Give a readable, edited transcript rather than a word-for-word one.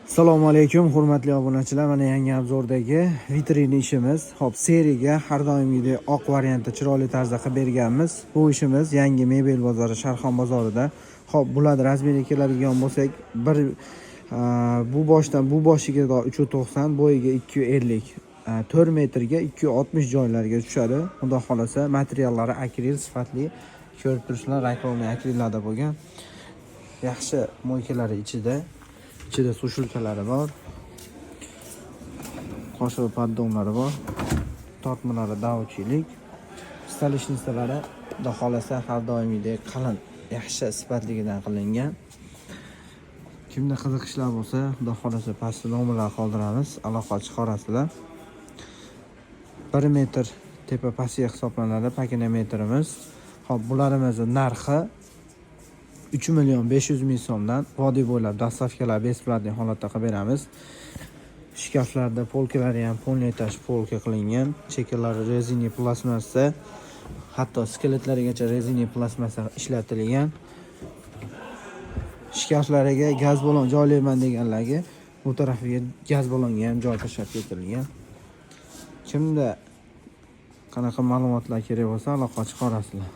Assalomu alaykum, hurmatli obunachilar. Mana yangi obzordagi vitrin ishimiz. Hop, seriyaga har doimgidek oq variantda chiroyli tarzda qilib berganmiz. Bu ishimiz yangi mebel bozori, Sharxon bozorida. Hop, bularni razmeriga keladigan bo'lsak, bu boshiga 390, bo'yiga 250, 4 metrga 260 joylariga tushadi. Xudo xolasa, materiallari akril sifatli, ko'rib turibsizlar, raykovniy akrillarda bo'lgan. Yaxshi moykalari ichida sushilkalari bor. Qoshiq paddonlari bor. Tortmalari davchilik. Stalishnistalari xudo xolasa har doimgidek qalin, yaxshi sifatligidan qilingan. Kimda qiziqishlar bo'lsa, xudo xolasa pastda nomerlar qoldiramiz, aloqa chiqarasizlar. 1 metr tepa pastiga hisoblanadi pakana metrimiz. Hop, bularimizni narxi 3.500.000 so'mdan vodiy bo'ylab dastavkalar besplatniy holatda qilib beramiz. Shkaflarda polkalari ham polniy etaj polka qilingan. Chekalari reziniy plastmassa, hatto skeletlarigacha reziniy plastmassa ishlatilgan. Shkaflariga gaz balon joylayman deganlarga bu tarafiga gaz balonga ham joy tashlab ketilgan. Kimda qanaqa ma'lumotlar kerak bo'lsa, aloqa chiqarasizlar.